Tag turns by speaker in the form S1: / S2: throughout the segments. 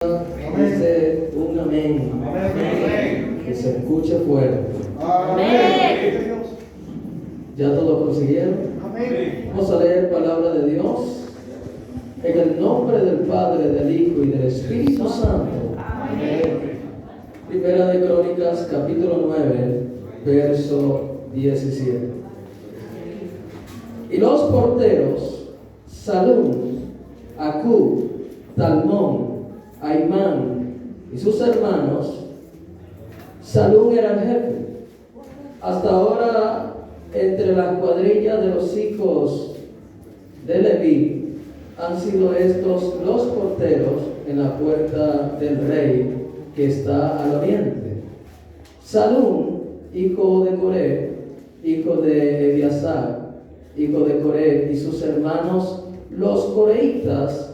S1: Dice un amén.
S2: Amén.
S1: Que se escuche fuerte.
S2: Amén.
S1: ¿Ya todos consiguieron?
S2: Amén.
S1: Vamos a leer palabra de Dios en el nombre del Padre, del Hijo y del Espíritu Santo.
S2: Amén.
S1: Primera de Crónicas, capítulo 9, verso 17. Y los porteros, Salum, Acub, Talmón, Aimán y sus hermanos. Salum era el jefe. Hasta ahora, entre la cuadrilla de los hijos de Leví, han sido estos los porteros en la puerta del rey que está al oriente. Salum, hijo de Coré, hijo de Ebiasar, hijo de Coré, y sus hermanos, los coreitas,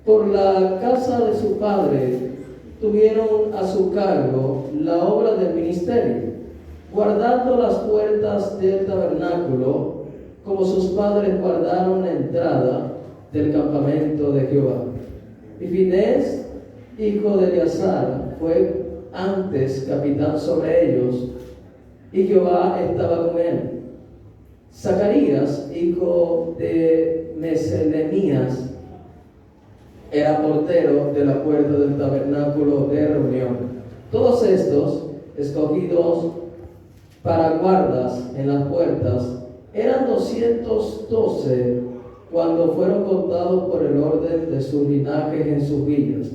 S1: por la casa de su padre, tuvieron a su cargo la obra del ministerio, guardando las puertas del tabernáculo, como sus padres guardaron la entrada del campamento de Jehová. Y Finés, hijo de Eleazar, fue antes capitán sobre ellos, y Jehová estaba con él. Zacarías, hijo de Meselemías, era portero de la puerta del tabernáculo de reunión. Todos estos, escogidos para guardas en las puertas, eran 212 cuando fueron contados por el orden de sus linajes en sus villas,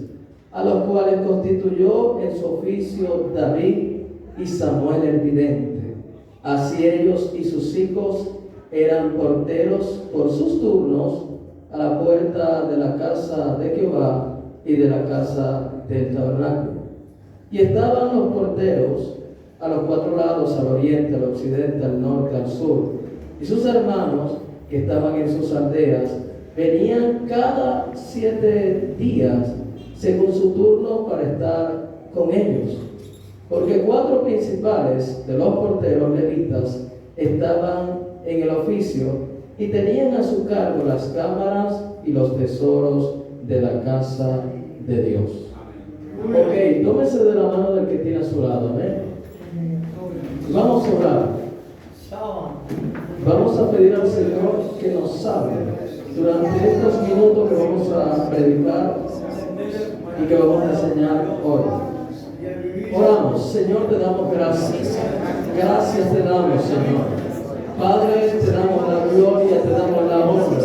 S1: a los cuales constituyó en su oficio David y Samuel el vidente. Así ellos y sus hijos eran porteros por sus turnos a la puerta de la casa de Jehová y de la casa del tabernáculo. Y estaban los porteros a los cuatro lados, al oriente, al occidente, al norte, al sur. Y sus hermanos, que estaban en sus aldeas, venían cada 7 días, según su turno, para estar con ellos. Porque 4 principales de los porteros levitas estaban en el oficio y tenían a su cargo las cámaras y los tesoros de la casa de Dios. Ok, tómese de la mano del que tiene a su lado, ¿eh? Vamos a orar. Vamos a pedir al Señor que nos hable durante estos minutos que vamos a predicar y que vamos a enseñar hoy. Oramos. Señor, te damos gracias. Gracias te damos, Señor. Padre, te damos la gloria, te damos la honra.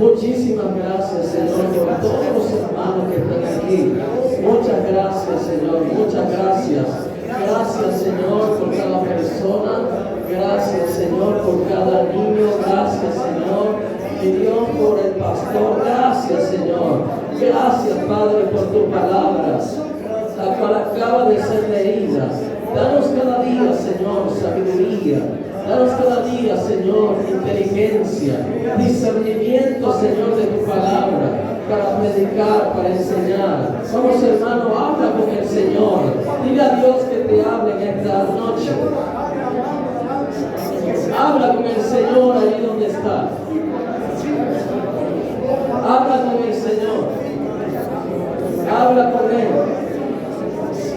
S1: Muchísimas gracias, Señor, por todos los hermanos que están aquí. Muchas gracias, Señor, muchas gracias. Gracias, Señor, por cada persona. Gracias, Señor, por cada niño. Gracias, Señor, mi Dios, por el pastor. Gracias, Señor. Gracias, Padre, por tu palabra, la cual acaba de ser leída. Danos cada día, Señor, sabiduría. Danos cada día, Señor, inteligencia, discernimiento, Señor, de tu palabra, para predicar, para enseñar. Vamos, hermano, habla con el Señor. Dile a Dios que te hable en esta noche. Habla con el Señor ahí donde está. Habla con el Señor. Habla con Él.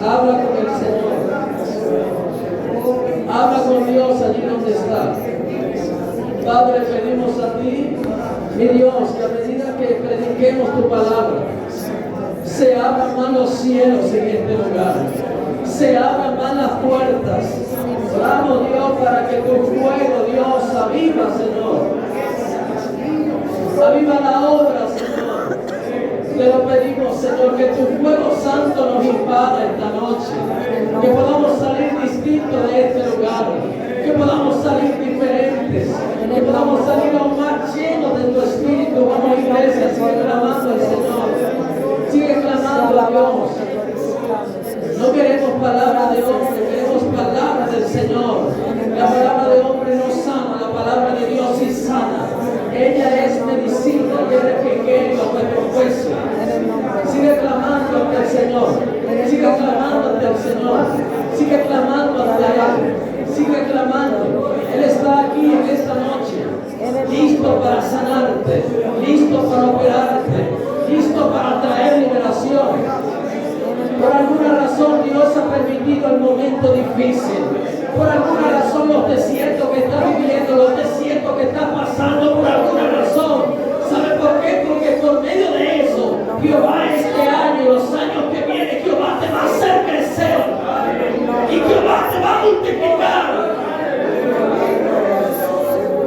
S1: Habla con el Señor. Habla con Dios allí donde está. Padre, pedimos a ti, mi Dios, que a medida que prediquemos tu palabra, se abran más los cielos en este lugar, se abran más las puertas. Oramos, Dios, para que tu fuego, Dios, aviva, Señor. Aviva la obra, Señor. Te lo pedimos, Señor, que tu fuego santo nos invada esta noche, que podamos salir distintos de este lugar, que podamos salir diferentes, que podamos salir aún más llenos de tu espíritu. Vamos, iglesia, sigue clamando al Señor, sigue clamando a Dios. No queremos palabras de hombre, queremos palabras del Señor. La palabra de hombre no sana, la palabra de Dios sí sana. Ella es medicina y es refrigerio a nuestro hueso. Sigue clamando ante el Señor. Sigue clamando ante el Señor. Sigue clamando ante Él. Sigue clamando. Él está aquí en esta noche, listo para sanarte, listo para operarte, listo para traer liberación. viviendo el momento difícil, por alguna razón los desiertos que estás viviendo, los desiertos que estás pasando por alguna razón, ¿sabe por qué? Porque por medio de eso, Jehová este año y los años que vienen, Jehová te va a hacer crecer y Jehová te va a multiplicar.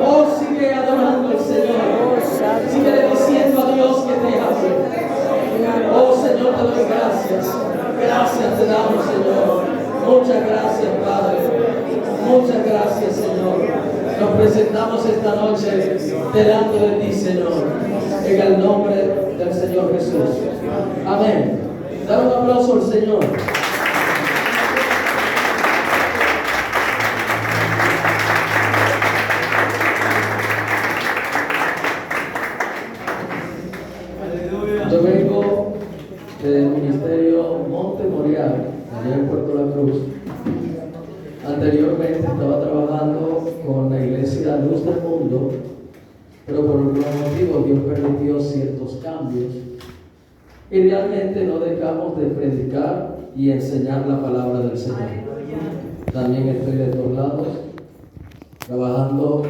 S1: Oh, sigue adorando al Señor, sigue diciendo a Dios que te ame. Oh Señor, te doy gracias. Gracias te damos, Señor. Muchas gracias, Padre. Muchas gracias, Señor. Nos presentamos esta noche delante de ti, Señor, en el nombre del Señor Jesús. Amén. Dar un aplauso al Señor. Yo vengo del Ministerio Monte Morial, allá en Puerto La Cruz. Anteriormente estaba trabajando con la iglesia Luz del Mundo, pero por algunos motivos Dios permitió ciertos cambios y realmente no dejamos de predicar y enseñar la palabra del Señor. También estoy de todos lados, trabajando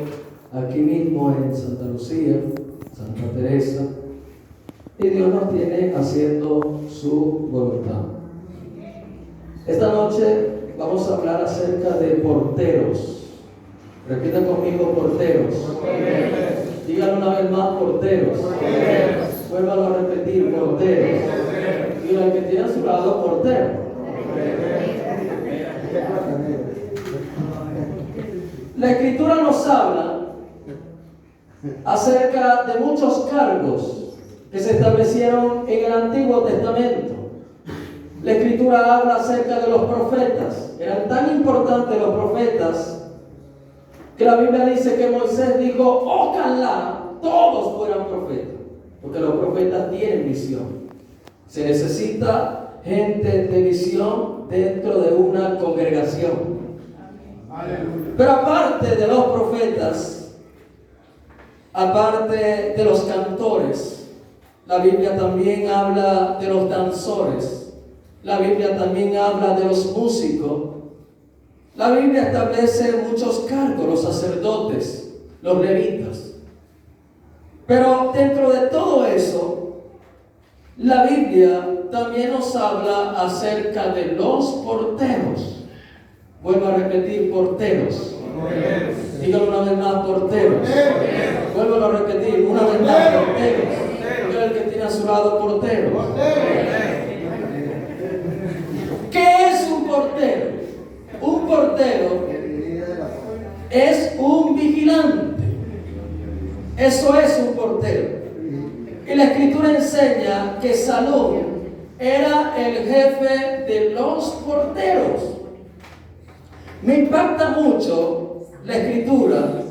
S1: aquí mismo en Santa Lucía, Santa Teresa, y Dios nos tiene haciendo su voluntad. Esta noche vamos a hablar acerca de porteros. Repita conmigo, porteros. Díganlo una vez más, porteros. Vuélvalo a repetir, porteros. Y el que tiene a su lado, portero. La Escritura nos habla acerca de muchos cargos que se establecieron en el Antiguo Testamento. La Escritura habla acerca de los profetas. Eran tan importantes los profetas que la Biblia dice que Moisés dijo: ojalá todos fueran profetas, porque los profetas tienen visión. Se necesita gente de visión dentro de una congregación. Pero aparte de los profetas, aparte de los cantores, la Biblia también habla de los danzores. La Biblia también habla de los músicos. La Biblia establece muchos cargos, los sacerdotes, los levitas. Pero dentro de todo eso, la Biblia también nos habla acerca de los porteros. Vuelvo a repetir, porteros. Dígalo una vez más, porteros. Vuelvo a repetir, una vez más, porteros. El que tiene a su lado, portero. ¿Qué es un portero? Un portero es un vigilante. Eso es un portero. Y la Escritura enseña que Salomón era el jefe de los porteros. Me impacta mucho la Escritura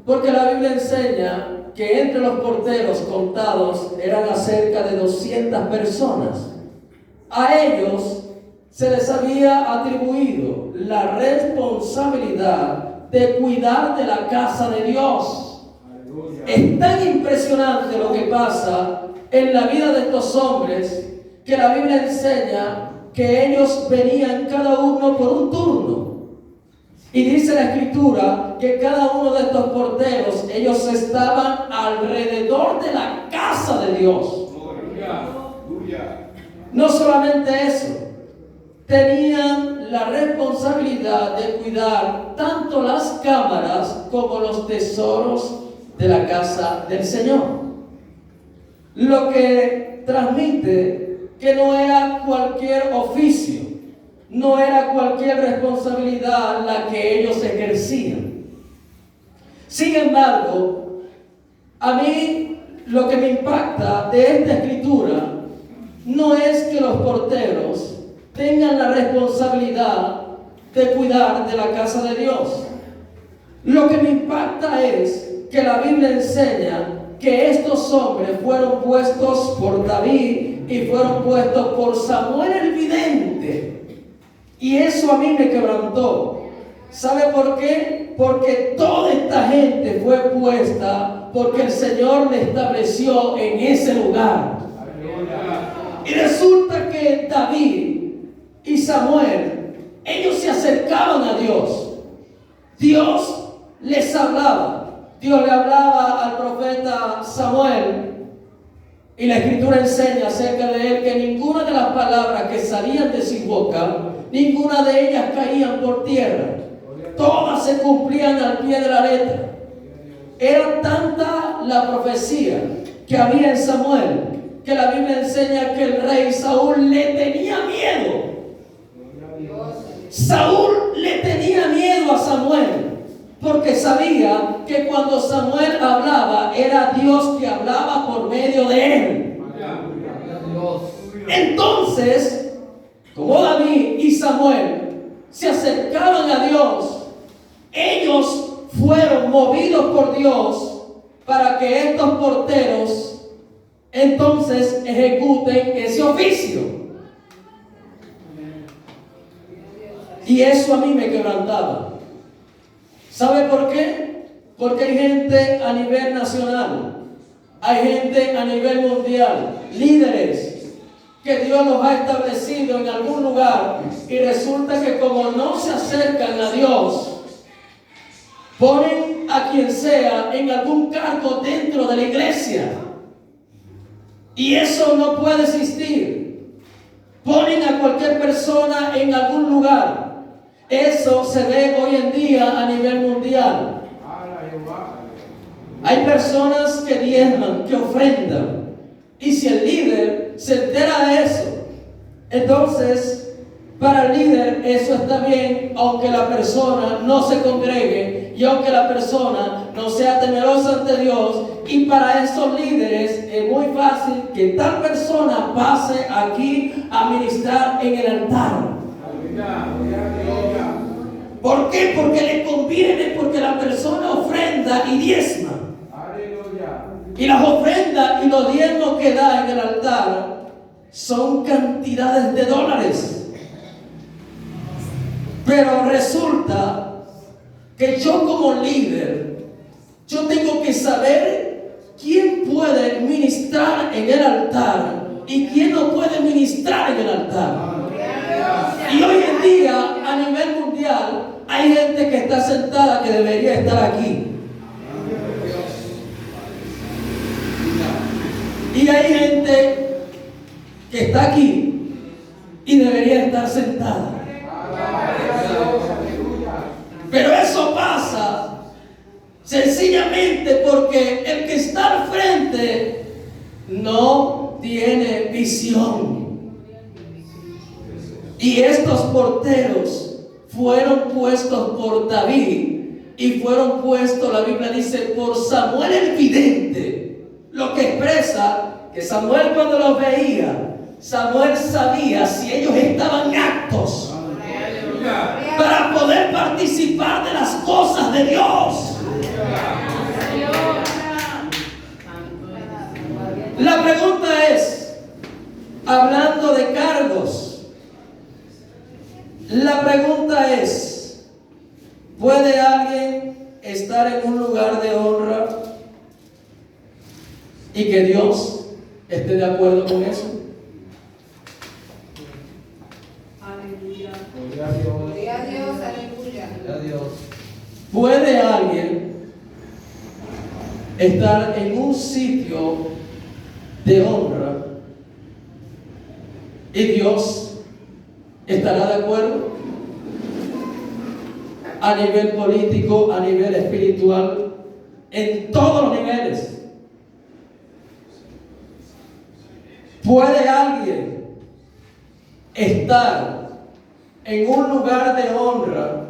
S1: porque la Biblia enseña que entre los porteros contados eran acerca de 200 personas. A ellos se les había atribuido la responsabilidad de cuidar de la casa de Dios. Es tan impresionante lo que pasa en la vida de estos hombres que la Biblia enseña que ellos venían cada uno por un turno. Y dice la Escritura que cada uno de estos porteros, ellos estaban alrededor de la casa de Dios. No solamente eso, tenían la responsabilidad de cuidar tanto las cámaras como los tesoros de la casa del Señor. Lo que transmite que no era cualquier oficio, no era cualquier responsabilidad la que ellos ejercían. Sin embargo, a mí lo que me impacta de esta escritura no es que los porteros tengan la responsabilidad de cuidar de la casa de Dios. Lo que me impacta es que la Biblia enseña que estos hombres fueron puestos por David y fueron puestos por Samuel el vidente. Y eso a mí me quebrantó. ¿Sabe por qué? Porque toda esta gente fue puesta porque el Señor le estableció en ese lugar. Y resulta que David y Samuel, ellos se acercaban a Dios. Dios les hablaba. Dios le hablaba al profeta Samuel. Y la Escritura enseña acerca de él que ninguna de las palabras que salían de su boca, ninguna de ellas caían por tierra. Todas se cumplían al pie de la letra. Era tanta la profecía que había en Samuel, que la Biblia enseña que el rey Saúl le tenía miedo. Saúl le tenía miedo a Samuel, porque sabía que cuando Samuel hablaba, era Dios que hablaba por medio de él. Entonces, como David y Samuel se acercaban a Dios, ellos fueron movidos por Dios para que estos porteros entonces ejecuten ese oficio. Y eso a mí me quebrantaba. ¿Sabe por qué? Porque hay gente a nivel nacional, hay gente a nivel mundial, líderes que Dios los ha establecido en algún lugar, y resulta que como no se acercan a Dios, ponen a quien sea en algún cargo dentro de la iglesia. Y eso no puede existir. Ponen a cualquier persona en algún lugar. Eso se ve hoy en día a nivel mundial. Hay personas que diezman, que ofrendan. Y si el líder se entera de eso, entonces para el líder eso está bien, aunque la persona no se congregue y aunque la persona no sea temerosa ante Dios. Y para esos líderes es muy fácil que tal persona pase aquí a ministrar en el altar. ¿Por qué? Porque le conviene, porque la persona ofrenda y diezma. Y las ofrendas y los diezmos que da en el altar son cantidades de dólares. Pero resulta que yo como líder, yo tengo que saber quién puede ministrar en el altar y quién no puede ministrar en el altar. Y hoy en día, a nivel mundial, hay gente que está sentada que debería estar aquí. Y hay gente que está aquí y debería estar sentada. Pero eso pasa sencillamente porque el que está al frente no tiene visión. Y estos porteros fueron puestos por David y fueron puestos, la Biblia dice, por Samuel el vidente. Lo que expresa que Samuel, cuando los veía, Samuel sabía si ellos estaban aptos para poder participar de las cosas de Dios. La pregunta es, hablando de cargos, la pregunta es, ¿puede alguien estar en un lugar de honra y que Dios esté de acuerdo con eso?
S3: Aleluya.
S2: Gloria a Dios, aleluya.
S1: ¿Puede alguien estar en un sitio de honra y Dios estará de acuerdo? A nivel político, a nivel espiritual, en todos los niveles. ¿Puede alguien estar en un lugar de honra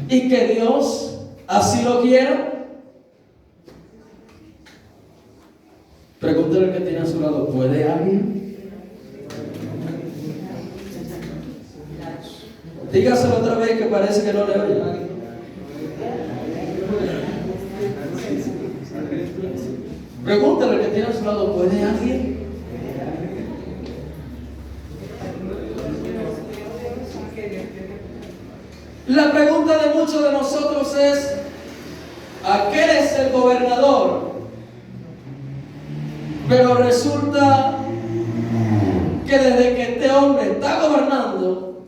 S1: y que Dios así lo quiera? Pregúntale al que tiene a su lado, ¿puede alguien? Dígaselo otra vez que parece que no le oye. Pregúntale al que tiene a su lado, ¿puede alguien? La pregunta de muchos de nosotros es, aquel es el gobernador, pero resulta que desde que este hombre está gobernando,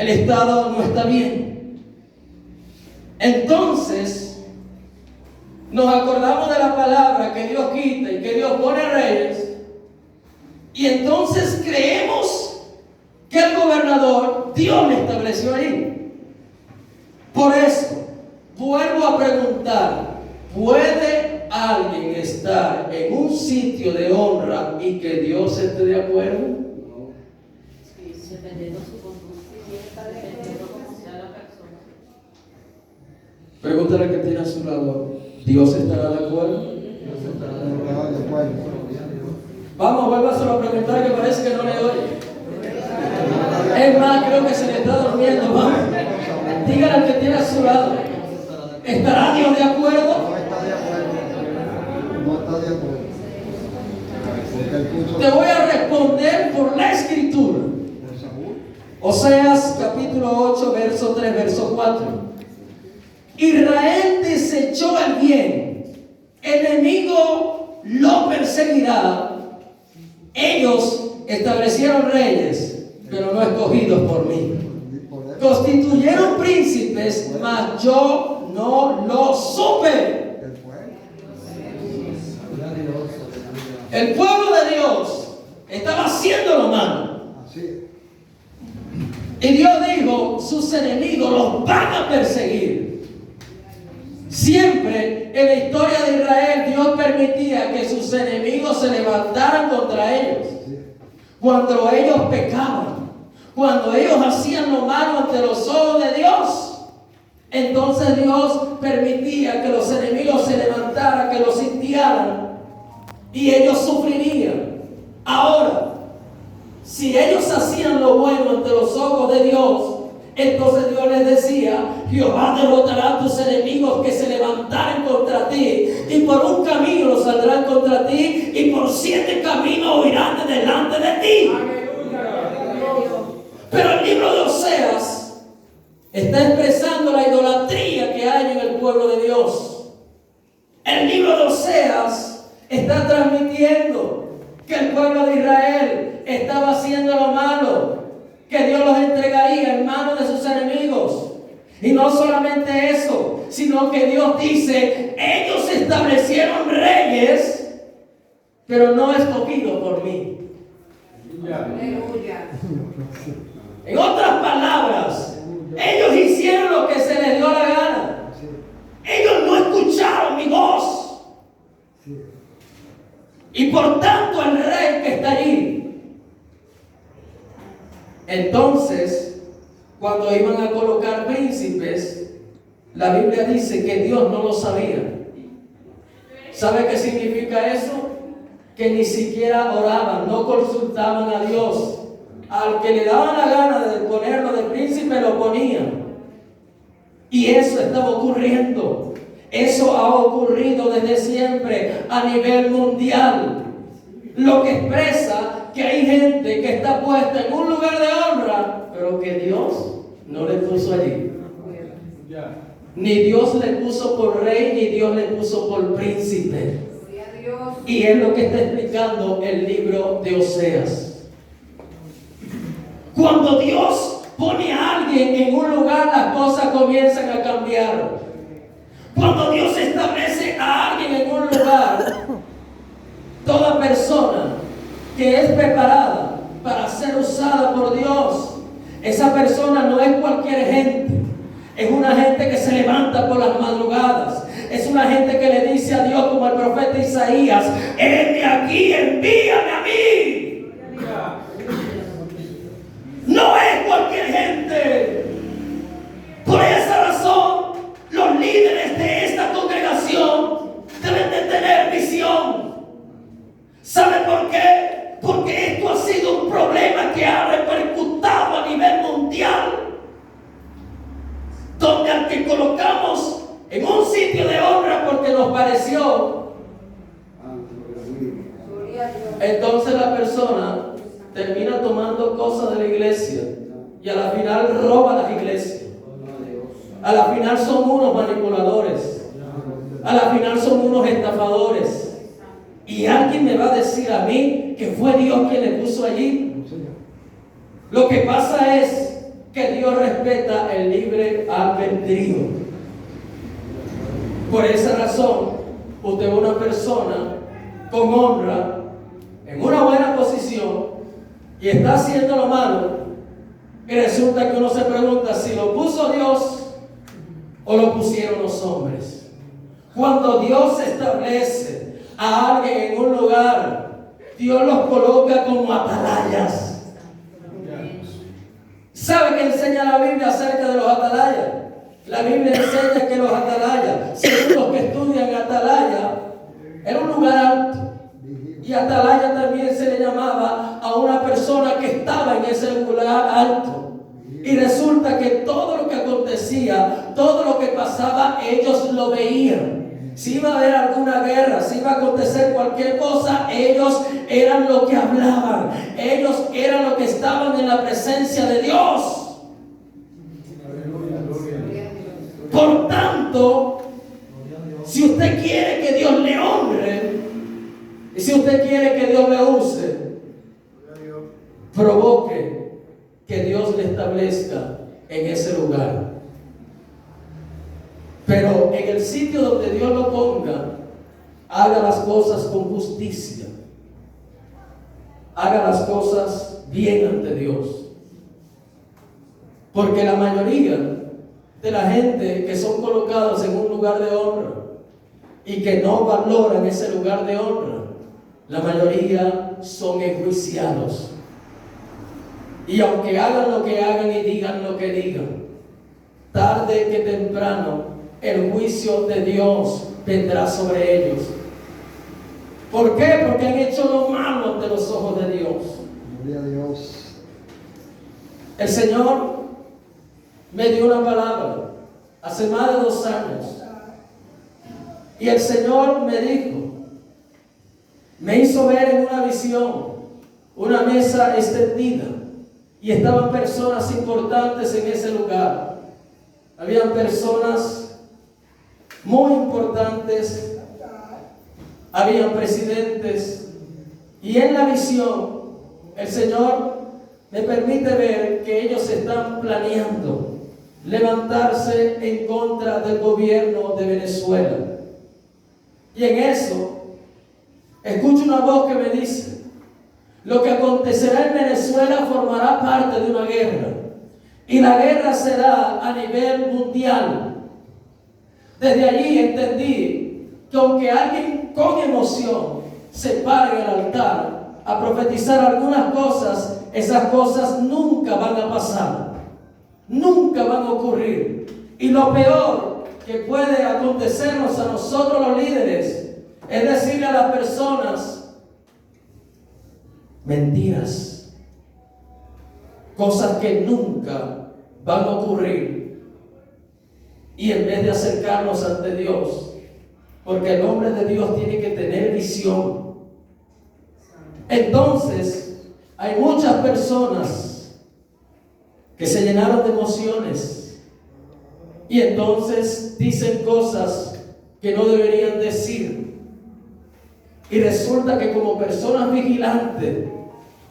S1: el estado no está bien. Entonces, nos acordamos de la palabra que Dios quita y que Dios pone reyes. Y entonces creemos que el gobernador, Dios le estableció ahí. Por eso, vuelvo a preguntar, ¿puede alguien estar en un sitio de honra y que Dios esté de acuerdo?
S3: Dependiendo de su conducta, dependiendo cómo sea la persona.
S1: Pregúntale que tiene a su lado, ¿Dios estará de acuerdo? Vamos, vuélvaselo a preguntar, que parece que no le oye. Es más, creo que se le está durmiendo. Vamos, dígale al que tiene a su lado, ¿estará Dios de acuerdo?
S2: No está de acuerdo. No está de acuerdo. Porque él puso
S1: Te voy a responder por la escritura.
S2: por Saúl.
S1: Oseas capítulo 8, verso 3, verso 4. Israel desechó el bien, el enemigo lo perseguirá. Ellos establecieron reyes, pero no escogidos por mí.
S2: Por él.
S1: Constituyeron príncipes, mas yo no lo supe.
S2: Él fue.
S1: El pueblo de Dios estaba haciendo lo malo.
S2: Así es.
S1: Y Dios dijo, sus enemigos los van a perseguir. Siempre en la historia de Israel, Dios permitía que sus enemigos se levantaran contra ellos. Cuando ellos pecaban, cuando ellos hacían lo malo ante los ojos de Dios, entonces Dios permitía que los enemigos se levantaran, que los sitiaran, y ellos sufrirían. Ahora, si ellos hacían lo bueno ante los ojos de Dios, entonces Dios les decía, Jehová derrotará a tus enemigos que se levantaren contra ti, y por un camino saldrán contra ti, y por 7 caminos huirán de delante de ti. Pero el libro de Oseas está expresando la idolatría que hay en el pueblo de Dios. El libro de Oseas está transmitiendo que el pueblo de Israel estaba haciendo lo malo, que Dios los entregaría en manos de sus enemigos. Y no solamente eso, sino que Dios dice, ellos establecieron reyes, pero no escogidos por mí.
S3: Aleluya.
S1: En otras palabras, ellos hicieron lo que se les dio la gana. Ellos no escucharon mi voz. Y por tanto el rey que está allí, entonces, cuando iban a colocar príncipes, la Biblia dice que Dios no lo sabía. ¿Sabe qué significa eso? Que ni siquiera oraban, no consultaban a Dios. Al que le daban la gana de ponerlo de príncipe, lo ponían. Y eso estaba ocurriendo. Eso ha ocurrido desde siempre a nivel mundial. Lo que expresa que hay gente que está puesta en un lugar de honra, pero que Dios no le puso allí. Ni Dios le puso por rey, ni Dios le puso por príncipe. Y es lo que está explicando el libro de Oseas. Cuando Dios pone a alguien en un lugar, las cosas comienzan a cambiar. Cuando Dios establece a alguien en un lugar, toda persona que es preparada para ser usada por Dios, esa persona no es cualquier gente. Es una gente que se levanta por las madrugadas. Es una gente que le dice a Dios, como el profeta Isaías, heme aquí, envíame a mí. No es cualquier gente. Por esa razón, los líderes de esta congregación deben de tener visión. ¿Sabe por qué? Porque esto ha sido un problema que ha repercutado a nivel mundial, donde al que colocamos en un sitio de honra porque nos pareció, entonces la persona termina tomando cosas de la iglesia y a la final roba las iglesias. A la final son unos manipuladores. A la final son unos estafadores. Y alguien me va a decir a mí que fue Dios quien le puso allí. Lo que pasa es que Dios respeta el libre albedrío. Por esa razón, usted es una persona con honra, en una buena posición, y está haciendo lo malo, y resulta que uno se pregunta si lo puso Dios o lo pusieron los hombres. Cuando Dios establece a alguien en un lugar, Dios los coloca como atalayas. ¿Sabe qué enseña la Biblia acerca de los atalayas? La Biblia enseña que los atalayas, según los que estudian atalaya, era un lugar alto. Y atalaya también se le llamaba a una persona que estaba en ese lugar alto. Y resulta que todo lo que acontecía, todo lo que pasaba, ellos lo veían. Si iba a haber alguna guerra, si iba a acontecer cualquier cosa, ellos eran los que hablaban. Ellos eran los que estaban en la presencia de Dios. Por tanto, si usted quiere que Dios le honre, y si usted quiere que Dios le use, provoque que Dios le establezca en ese lugar. Pero en el sitio donde Dios lo ponga, haga las cosas con justicia. Haga las cosas bien ante Dios. Porque la mayoría de la gente que son colocados en un lugar de honra y que no valoran ese lugar de honra, la mayoría son enjuiciados. Y aunque hagan lo que hagan y digan lo que digan, tarde que temprano el juicio de Dios vendrá sobre ellos. ¿Por qué? Porque han hecho lo malo ante los ojos de Dios.
S2: Gloria a Dios.
S1: El Señor me dio una palabra hace más de 2 años. Y el Señor me dijo, me hizo ver en una visión una mesa extendida. Y estaban personas importantes en ese lugar. Habían personas muy importantes. Habían presidentes. Y en la visión, el Señor me permite ver que ellos están planeando levantarse en contra del gobierno de Venezuela. Y en eso, escucho una voz que me dice: lo que acontecerá en Venezuela formará parte de una guerra. Y la guerra será a nivel mundial. Desde allí entendí que aunque alguien con emoción se pare en el altar a profetizar algunas cosas, esas cosas nunca van a pasar. Nunca van a ocurrir. Y lo peor que puede acontecernos a nosotros los líderes es decirle a las personas mentiras, cosas que nunca van a ocurrir, y en vez de acercarnos ante Dios, porque el hombre de Dios tiene que tener visión. Entonces hay muchas personas que se llenaron de emociones y entonces dicen cosas que no deberían decir. Y resulta que como personas vigilantes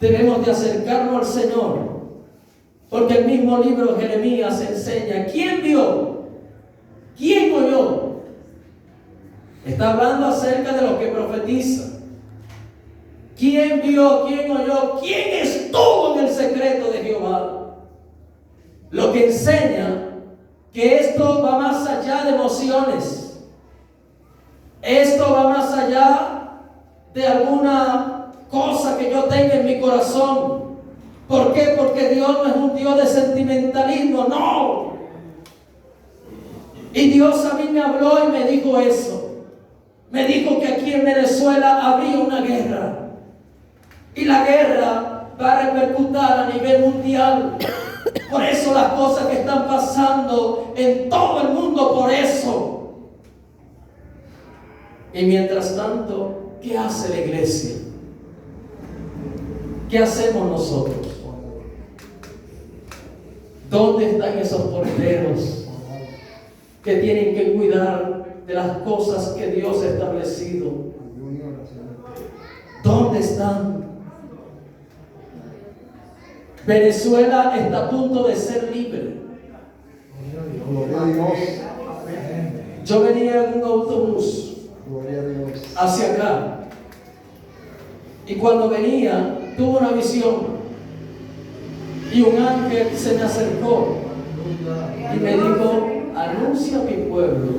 S1: debemos de acercarnos al Señor, porque el mismo libro de Jeremías enseña: ¿quién vio? ¿Quién oyó? Está hablando acerca de los que profetizan. ¿Quién vio? ¿Quién oyó? ¿Quién estuvo en el secreto de Jehová? Lo que enseña que esto va más allá de emociones. Esto va más allá de alguna cosa que yo tenga en mi corazón. ¿Por qué? Porque Dios no es un Dios de sentimentalismo, no. Y Dios a mí me habló y me dijo eso. Me dijo que aquí en Venezuela habría una guerra. Y la guerra va a repercutir a nivel mundial. Por eso las cosas que están pasando en todo el mundo, por eso. Y mientras tanto, ¿qué hace la iglesia? ¿Qué hacemos nosotros? ¿Dónde están esos porteros que tienen que cuidar de las cosas que Dios ha establecido? ¿Dónde están? Venezuela está a punto de ser libre.
S2: Gloria a Dios.
S1: Yo venía en un autobús
S2: Gloria a Dios.
S1: hacia acá. Y cuando venía, tuve una visión. Y un ángel se me acercó y me dijo: anuncia a mi pueblo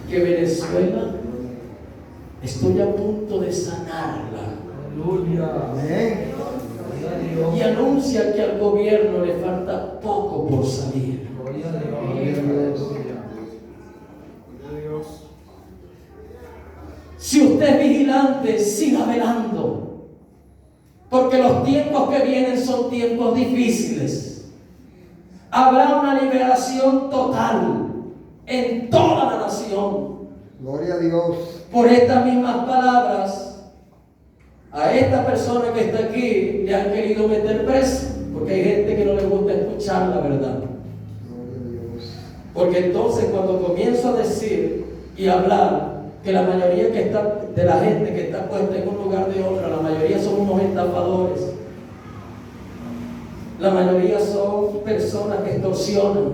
S1: que Venezuela estoy a punto de sanarla.
S2: Amén.
S1: Y anuncia que al gobierno le falta poco por salir.
S2: Gloria a Dios.
S1: Si usted es vigilante, siga velando. Porque los tiempos que vienen son tiempos difíciles. Habrá una liberación total en toda la nación.
S2: Gloria a Dios.
S1: Por estas mismas palabras, a esta persona que está aquí le han querido meter preso. Porque hay gente que no le gusta escuchar la verdad.
S2: Gloria a Dios.
S1: Porque entonces cuando comienzo a decir y hablar que la mayoría que está, de la gente que está puesta en un lugar de otra, la mayoría son unos estafadores, la mayoría son personas que extorsionan,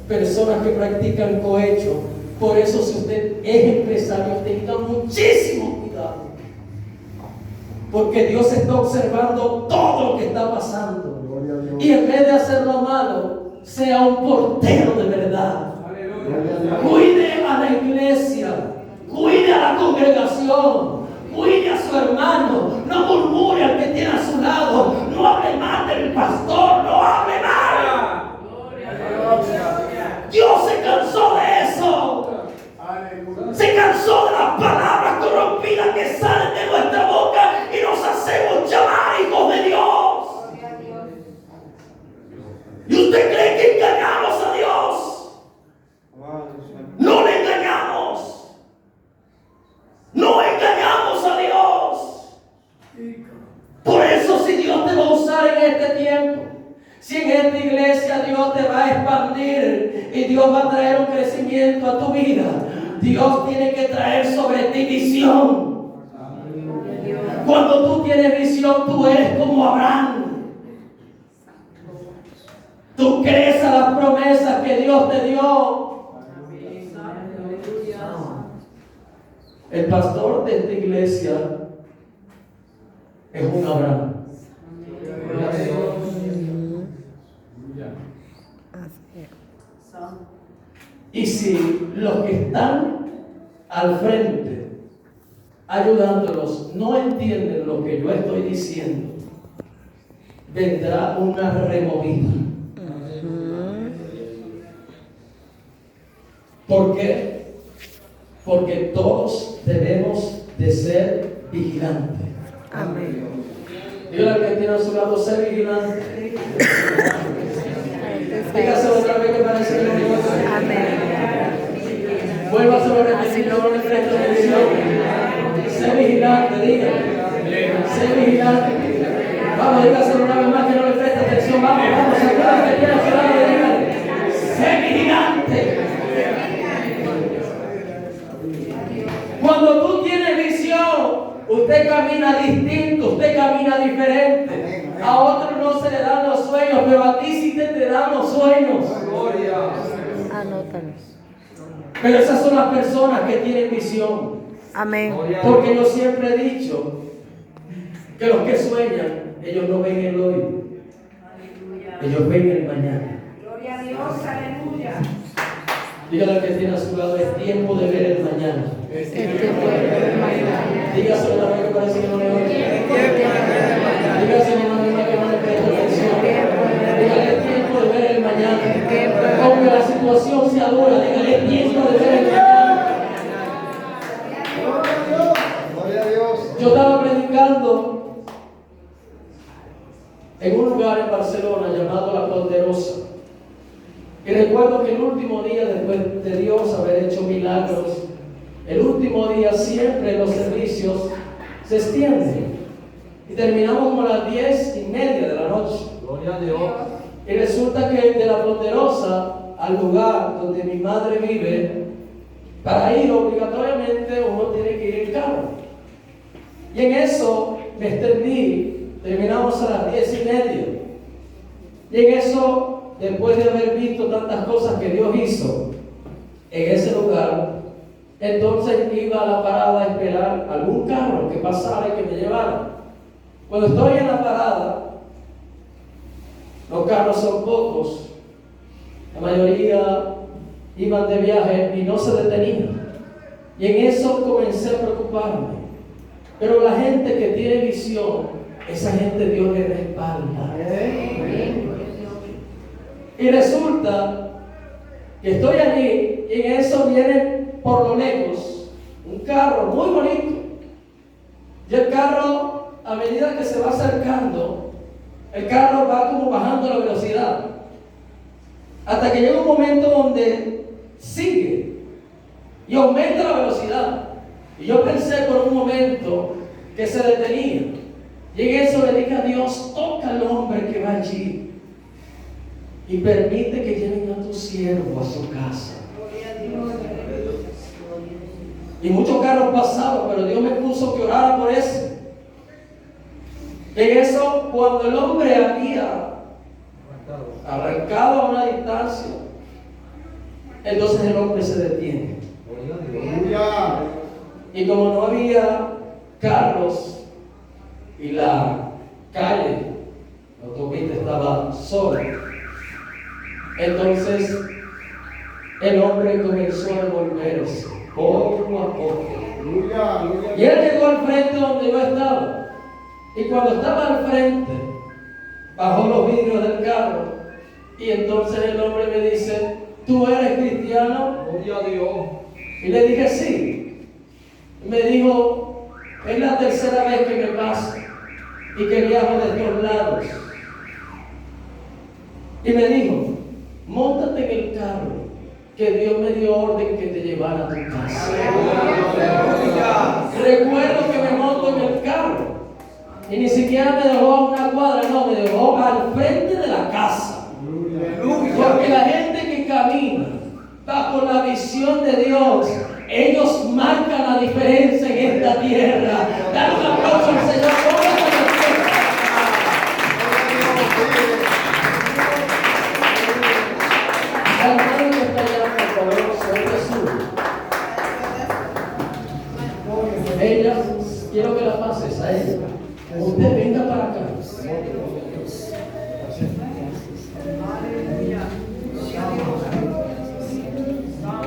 S1: personas que practican cohecho. Por eso, si usted es empresario, tenga muchísimo cuidado, porque Dios está observando todo lo que está pasando.
S2: Gloria a Dios.
S1: Y en vez de hacer lo malo, sea un portero de verdad.
S2: Gloria a Dios.
S1: Cuide a la iglesia, cuide a la congregación, cuide a su hermano, no murmure al que tiene a su lado, no hable mal del pastor, no hable mal. Dios se cansó de eso, se cansó de las palabras corrompidas que salen de nuestra boca y nos hacemos llamar hijos de Dios. ¿Y usted cree que engañamos a Dios? No le engañamos. No engañamos a Dios. Por eso, si Dios te va a usar en este tiempo, si en esta iglesia Dios te va a expandir y Dios va a traer un crecimiento a tu vida, Dios tiene que traer sobre ti visión. Cuando tú tienes visión, tú eres como Abraham. Tú crees a las promesas que Dios te dio. El pastor de esta iglesia es un Abraham. Y si los que están al frente ayudándolos no entienden lo que yo estoy diciendo, vendrá una removida. ¿Por qué? Porque todos debemos de ser vigilantes.
S4: Amén.
S1: Dígale al que tiene a su lado: ser vigilante. Dígase otra vez que parece que no le va a hacer.
S4: Amén.
S1: Vuélvase a repetir, no le preste atención. Sé vigilante, diga. Sé vigilante. Vamos, dígaselo una vez más que no le preste atención. Vamos, saca que tiene a su lado y dígale: sé vigilante. Cuando tú tienes visión, usted camina distinto, usted camina diferente. A otros no se le dan los sueños, pero a ti sí te dan los sueños.
S4: Anótalos.
S1: Pero esas son las personas que tienen visión.
S4: Amén.
S1: Porque yo siempre he dicho que los que sueñan, ellos no ven el hoy, ellos ven el mañana.
S3: Gloria a Dios, aleluya.
S1: Dígale al que tiene a su lado: es tiempo de ver el mañana. Dígaselo a la vez que parece que no le oye. Dígaselo a la vez que no le presta atención. Dígale: es tiempo de ver el mañana. Aunque la situación sea dura, dígale: es tiempo de ver el mañana.
S2: Gloria a Dios.
S1: Yo estaba predicando en un lugar en Barcelona llamado La Ponderosa. Y recuerdo que el último día, después de Dios haber hecho milagros, el último día siempre los servicios se extienden. Y terminamos como a las 10:30 de la noche.
S2: Gloria a Dios.
S1: Y resulta que de La Ponderosa al lugar donde mi madre vive, para ir obligatoriamente uno tiene que ir en carro. Y en eso me extendí Terminamos a las 10:30. Y en eso, después de haber visto tantas cosas que Dios hizo en ese lugar, entonces iba a la parada a esperar algún carro que pasara y que me llevara. Cuando estoy en la parada, los carros son pocos, la mayoría iban de viaje y no se detenían. Y en eso comencé a preocuparme. Pero la gente que tiene visión, esa gente Dios le respalda. Y resulta que estoy allí y en eso viene por lo lejos un carro muy bonito. Y el carro, a medida que se va acercando, el carro va como bajando la velocidad. Hasta que llega un momento donde sigue y aumenta la velocidad. Y yo pensé por un momento que se detenía. Y en eso le dije a Dios, toca al hombre que va allí y permite que lleven a tu siervo a su casa. Y muchos carros pasaban, pero Dios me puso que orara por ese. En eso, cuando el hombre había arrancado a una distancia, entonces el hombre se detiene. Y como no había carros y la calle, la autopista estaba sola, entonces el hombre comenzó a devolverse poco a poco. Y él llegó al frente donde yo estaba. Y cuando estaba al frente, bajó los vidrios del carro. Y entonces el hombre me dice, ¿tú eres cristiano?
S2: Gloria a Dios.
S1: Y le dije, sí. Y me dijo, es la tercera vez que me pasa y que viajo de estos lados. Y me dijo, móntate en el carro, que Dios me dio orden que te llevara a tu casa. Recuerdo que me monto en el carro y ni siquiera me dejó a una cuadra, no, me dejó al frente de la casa. Porque la gente que camina bajo la visión de Dios, ellos marcan la diferencia en esta tierra. Dale un aplauso al Señor. Al hermano que está allá, por favor, suelte su. Ella, quiero que la pases a ella. Usted venga para acá.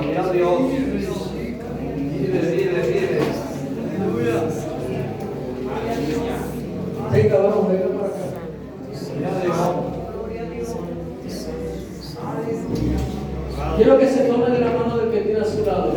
S2: Gloria a Dios. Vive.
S1: Venga, vamos, venga para acá. Quiero que se tome de la mano del que tiene a su lado.